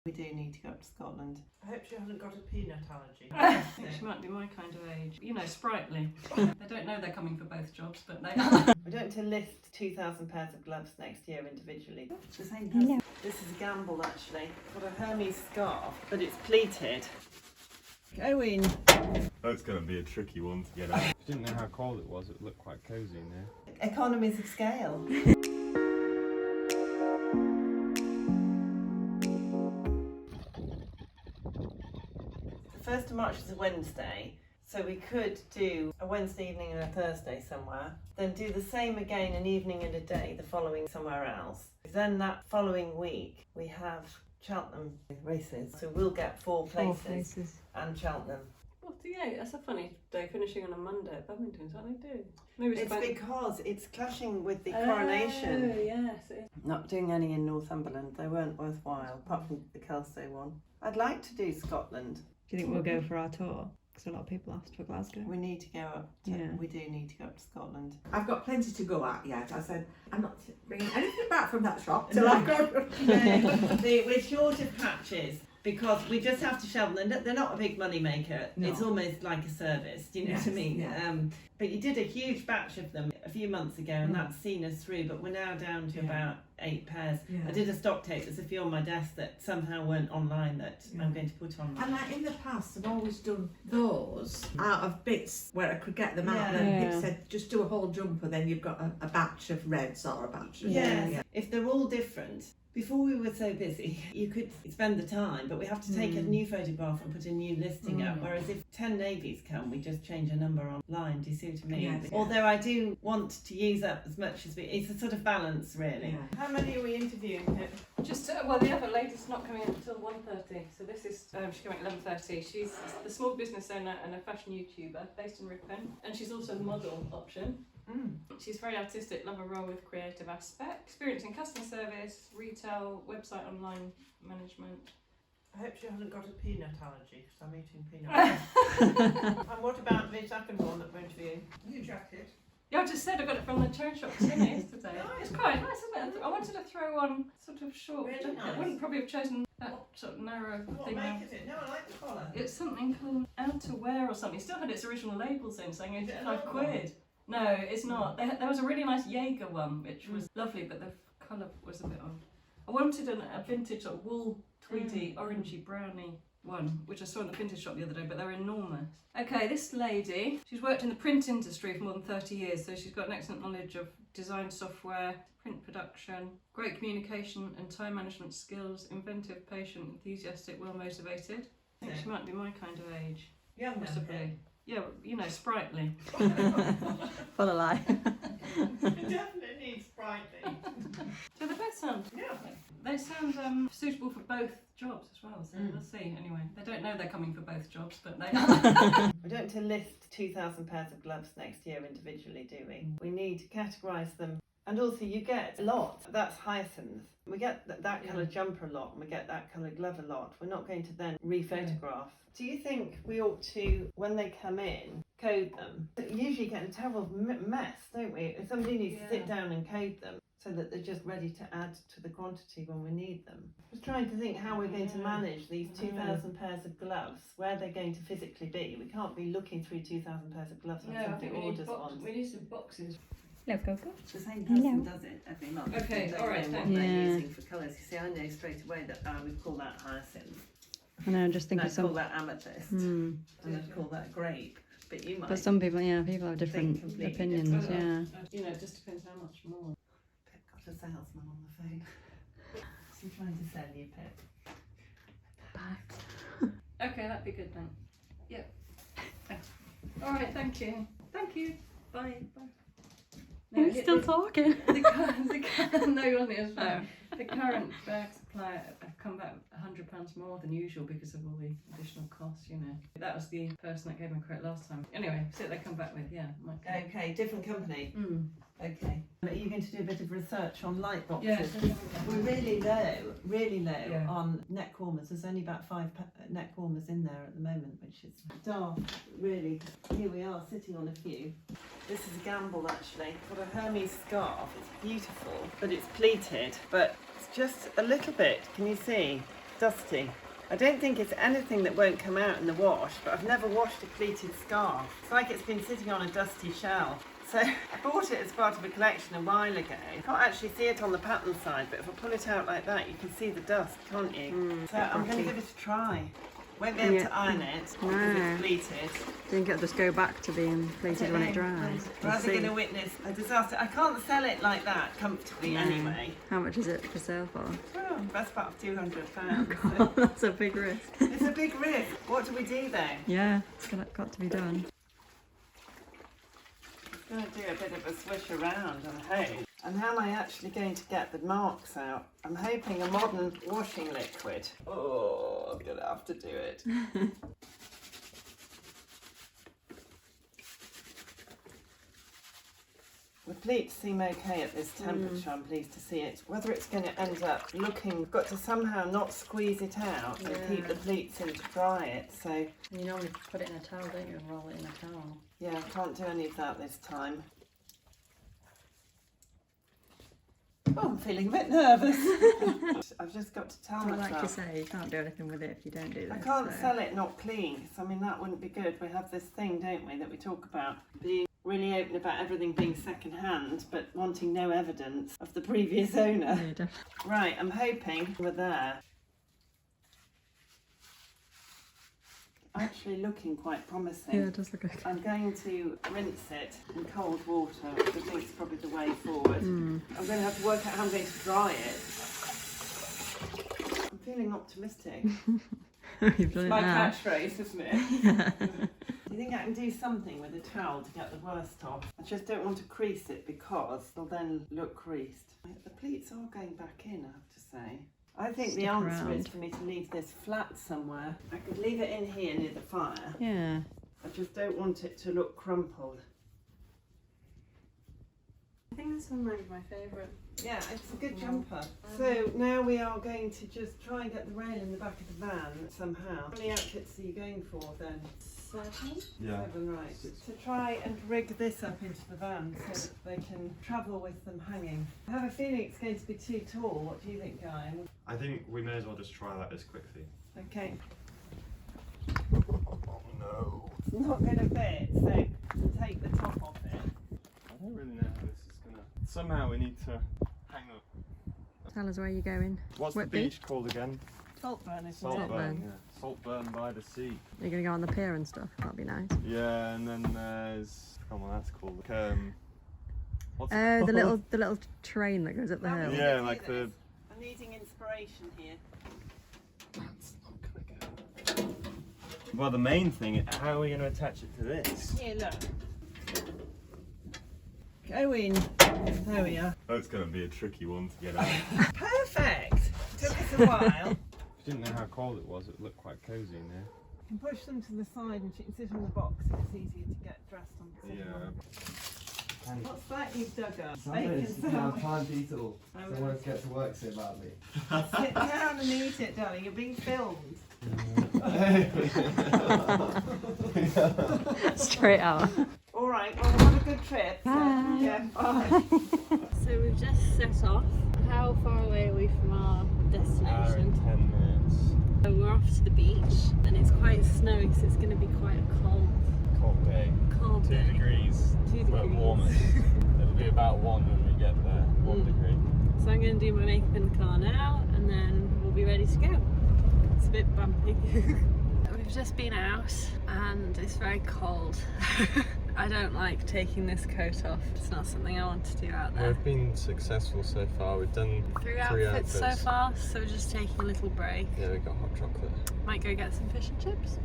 We do need to go up to Scotland. I hope she hasn't got a peanut allergy. I think she might be my kind of age. You know, sprightly. They don't know they're coming for both jobs, but they are. We're going to list 2,000 pairs of gloves next year individually. The same person. This is a gamble actually. Got a Hermes scarf, but it's pleated. Going. That's going to be a tricky one to get out. If you didn't know how cold it was, it looked quite cosy in there. Economies of scale. The 1st of March is a Wednesday, so we could do a Wednesday evening and a Thursday somewhere, then do the same again an evening and a day the following somewhere else. Then that following week we have Cheltenham races, so we'll get four places. And Cheltenham. 48, that's a funny day, finishing on a Monday at Badminton, is that what they do? Maybe It's because it's clashing with the coronation. Oh, yes, it is. Not doing any in Northumberland, they weren't worthwhile, apart from the Kelso one. I'd like to do Scotland. Do you think we'll go for our tour? Because a lot of people asked for Glasgow. We need to go up to, we do need to go up to Scotland. I've got plenty to go at yet. I said, I'm not bringing anything back from that shop till I've got... We're short of patches because we just have to shelve them. They're not a big money maker. No. It's almost like a service, do you know what I mean? Yeah. But you did a huge batch of them a few months ago and that's seen us through, but we're now down to about 8 pairs. Yeah. I did a stock take, there's a few on my desk that somehow weren't online that I'm going to put on. And like in the past, I've always done those out of bits where I could get them out. Yeah. And it said, just do a whole jumper, then you've got a batch of reds or a batch of... Yes, if they're all different. Before we were so busy, you could spend the time, but we have to take a new photograph and put a new listing up. Whereas if 10 navies come, we just change a number online. Do you see what I mean? Yes. Although I do want to use up as much as it's a sort of balance, really. Yeah. How many are we interviewing, Pip? Just, well, the other lady's not coming in until 1:30, so this is, she's coming at 11:30. She's the small business owner and a fashion YouTuber based in Ripon, and she's also the model option. She's very artistic, love a role with creative aspect, experience in customer service, retail, website online management. I hope she hasn't got a peanut allergy, because I'm eating peanuts. And what about the second one that we're interviewing? New jacket. Yeah, I just said I got it from the charity shop yesterday. Nice. It's quite nice, isn't it? I wanted to throw on sort of short Really jacket. nice. I wouldn't probably have chosen that sort of narrow What thing. make is it? No, I like the collar. It's something called outerwear or something. It still had its original labels in saying Is it 85 another one? quid. No, it's not. There was a really nice Jaeger one, which was lovely, but the colour was a bit odd. I wanted a vintage sort of wool, tweedy, orangey, browny one, which I saw in the vintage shop the other day, but they're enormous. Okay, this lady, she's worked in the print industry for more than 30 years, so she's got an excellent knowledge of design software, print production, great communication and time management skills, inventive, patient, enthusiastic, well motivated. I think she might be my kind of age. Younger. Possibly. Yeah, you know, sprightly. Full of lie. Definitely needs sprightly. So they both sound, they sound suitable for both jobs as well, so we'll see. Anyway, they don't know they're coming for both jobs, but they are. We don't to list 2,000 pairs of gloves next year individually, do we? We need to categorise them. And also you get a lot, that's hyacinth. We get that colour jumper a lot and we get that colour glove a lot. We're not going to then re-photograph. Do you think we ought to, when they come in, code them? Usually get a terrible mess, don't we? If somebody needs to sit down and code them so that they're just ready to add to the quantity when we need them. I was trying to think how we're going to manage these 2,000 pairs of gloves, where they're going to physically be. We can't be looking through 2,000 pairs of gloves when somebody orders one. We need some boxes. Hello, Coco. The same person does it every month. Okay, They all right, know what thanks. they're Yeah. using for colours. You see, I know straight away that I would call that hyacinth. I know, I just think And of I'd call some. that amethyst. And I'd call that grape. But you might. But some people, people have different completely opinions. different. You know, it just depends how much more. Pip got a salesman on the phone. What's he trying to sell you, Pip? Okay, that'd be good then. Yep. All right, thank you. Thank you. Bye. Bye. No, He's still talking. no, you're on it. Fine. The current bag supply have come back £100 more than usual because of all the additional costs, you know. That was the person that gave me credit last time. Anyway, see what they come back with, Okay, different company. Okay. Are you going to do a bit of research on light boxes? Yes. We're really low on neck warmers. There's only about 5 neck warmers in there at the moment, which is daft, really. Here we are, sitting on a few. This is a gamble, actually. Got a Hermes scarf. It's beautiful, but it's pleated, but it's just a little bit, can you see? dusty. I don't think it's anything that won't come out in the wash, but I've never washed a pleated scarf. It's like it's been sitting on a dusty shell. So I bought it as part of a collection a while ago. You can't actually see it on the pattern side, but if I pull it out like that, you can see the dust, can't you? So I'm going to give it a try. Won't be able to iron it because it's pleated. Do you think it'll just go back to being pleated when it dries? We're either going to witness a disaster. I can't sell it like that comfortably anyway. How much is it for sale for? Well, best part of £200. God, that's a big risk. It's a big risk. What do we do though? Yeah, it's got to be done. I'm going to do a bit of a swish around and hope. And how am I actually going to get the marks out? I'm hoping a modern washing liquid. Oh, I'm going to have to do it. The pleats seem okay at this temperature, I'm pleased to see it. Whether it's going to end up looking, we've got to somehow not squeeze it out and keep the pleats in to dry it. So You normally put it in a towel, don't you, and roll it in a towel? yeah, I can't do any of that this time. Oh, I'm feeling a bit nervous. I've just got to tell myself. Like you say, you can't do anything with it if you don't do this. I can't sell it not clean, because I mean that wouldn't be good. We have this thing, don't we, that we talk about being really open about everything being second hand, but wanting no evidence of the previous owner. Yeah, definitely. Right, I'm hoping we're there. Actually looking quite promising. Yeah, it does look okay. I'm going to rinse it in cold water, which I think is probably the way forward. I'm going to have to work out how I'm going to dry it. I'm feeling optimistic. You've done it My now. catchphrase, isn't it? Do you think I can do something with a towel to get the worst off? I just don't want to crease it because it'll then look creased. The pleats are going back in, I have to say. I think the answer is for me to leave this flat somewhere. I could leave it in here near the fire. Yeah. I just don't want it to look crumpled. I think this one might be my favourite. Yeah, it's a good jumper. So now we are going to just try and get the rail in the back of the van somehow. How many outfits are you going for then? 7? Yeah. 7, right. To try and rig this up into the van so that they can travel with them hanging. I have a feeling it's going to be too tall. What do you think, Guy? I think we may as well just try that as quickly. Okay. Oh no. It's not going to fit, so take the top off it. I don't really know how this is gonna. Somehow we need to hang up. Tell us where you're going. What's the Whitby? beach called again? Saltburn, isn't it? Saltburn. Yeah. Saltburn by the sea. You're going to go on the pier and stuff. That'd be nice. Yeah, and then there's. Come on, that's called. What's it Oh, called? the little train that goes up the hill. Yeah, like the. I'm needing inspiration here. That's not gonna go. Well, the main thing. How are we going to attach it to this? Here, look. Go in. There we are. That's going to be a tricky one to get out. Perfect. Took us a while. I didn't know how cold it was. It looked quite cozy in there. You can push them to the side and she can sit on the box so it's easier to get dressed on. Yeah. What's that you've dug up? Sandwich, Bacon now sandwich. time to eat it all. I So will. I won't get to work so badly. Sit down and eat it, darling. You're being filmed. Straight out. All right. Well, have a good trip. Bye. Yeah. Bye. So we've just set off. How far away are we from our destination? 10 minutes. So we're off to the beach and it's quite snowy, so it's going to be quite a cold Cold day. 2 day. degrees. 2 But degrees. warmer. It'll be about 1 when we get there. 1 degree. So I'm going to do my makeup in the car now and then we'll be ready to go. It's a bit bumpy. We've just been out and it's very cold. I don't like taking this coat off. It's not something I want to do out there. We've been successful so far. We've done 3 outfits so far, so we're just taking a little break. Yeah, we got hot chocolate. Might go get some fish and chips.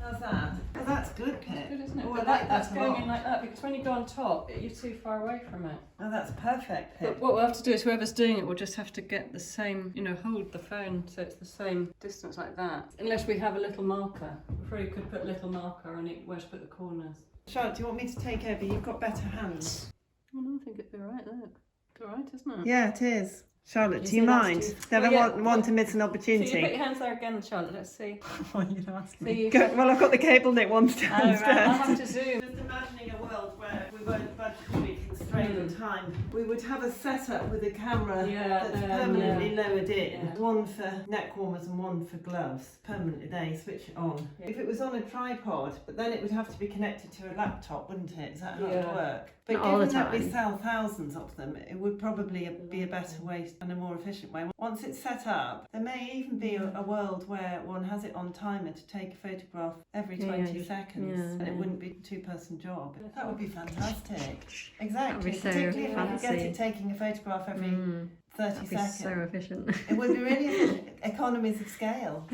How's that? Oh, that's good, Pip. Good, isn't it? Oh, But I like that's that a going lot. in like that because when you go on top, you're too far away from it. Oh, that's perfect, Pip. But what we'll have to do is whoever's doing it will just have to get the same, hold the phone so it's the same distance like that. Unless we have a little marker. We probably could put a little marker on it where to put the corners. Charlotte, do you want me to take over? You've got better hands. Oh no, I think it'd be alright, look. It's alright, isn't it? Yeah, it is. Charlotte, do see, you that's mind? too- Never Well, yeah, want to miss an So you opportunity. put your hands there again, Charlotte, let's see. What are you going to ask So you Good. Well, I've got the cable knit ones Oh, right. I'll downstairs. have to zoom. Just imagining a world where we weren't budgetary very good time. We would have a setup with a camera that's permanently lowered in. Yeah. One for neck warmers and one for gloves. Permanently they switch it on. Yeah. If it was on a tripod, but then it would have to be connected to a laptop, wouldn't it? Is that how it would work? But Not all the given that we time. sell thousands of them, it would probably be a better way and a more efficient way. Once it's set up, there may even be a world where one has it on timer to take a photograph every 20 seconds, and it wouldn't be a two-person job. That would be fantastic. Exactly, so particularly if I could get fancy. it taking a photograph every 30 That'd be seconds. so efficient. It would be really efficient. Economies of scale.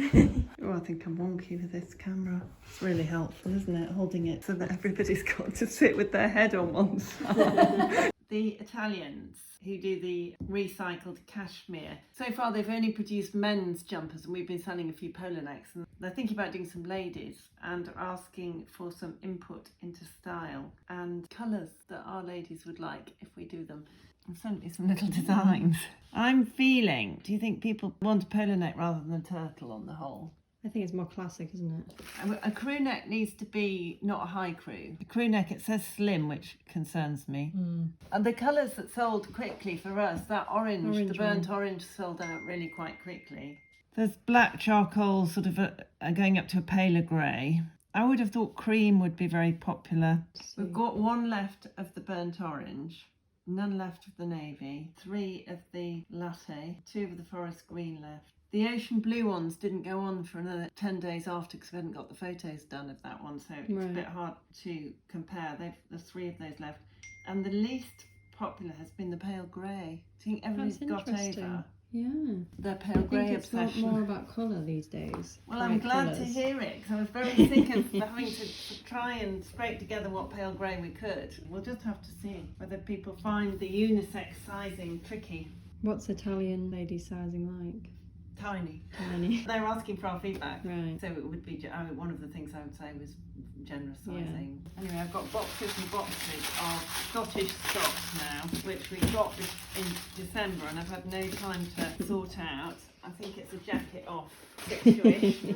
Oh, I think I'm wonky with this camera. It's really helpful, isn't it? Holding it so that everybody's got to sit with their head on one side. The Italians who do the recycled cashmere. So far they've only produced men's jumpers and we've been selling a few polo necks, and they're thinking about doing some ladies and are asking for some input into style and colours that our ladies would like if we do them. And certainly some little designs. I'm feeling, do you think people want a polo neck rather than a turtle on the whole? I think it's more classic, isn't it? A crew neck needs to be not a high crew. A crew neck, it says slim, which concerns me. And the colours that sold quickly for us, that orange the burnt orange sold out really quite quickly. There's black charcoal sort of going up to a paler grey. I would have thought cream would be very popular. We've got one left of the burnt orange, none left of the navy, 3 of the latte, 2 of the forest green left. The ocean blue ones didn't go on for another 10 days after because we hadn't got the photos done of that one, so it's a bit hard to compare. There's 3 of those left. And the least popular has been the pale grey. I think everybody's got over their pale grey obsession. It's more about colour these days. Well, I'm glad to hear it because I was very sick of having to try and scrape together what pale grey we could. We'll just have to see whether people find the unisex sizing tricky. What's Italian lady sizing like? Tiny. They're asking for our feedback. Right. So it would be, one of the things I would say was generous sizing. Anyway, I've got boxes and boxes of Scottish socks now, which we got in December and I've had no time to sort out. I think it's a jacket off situation.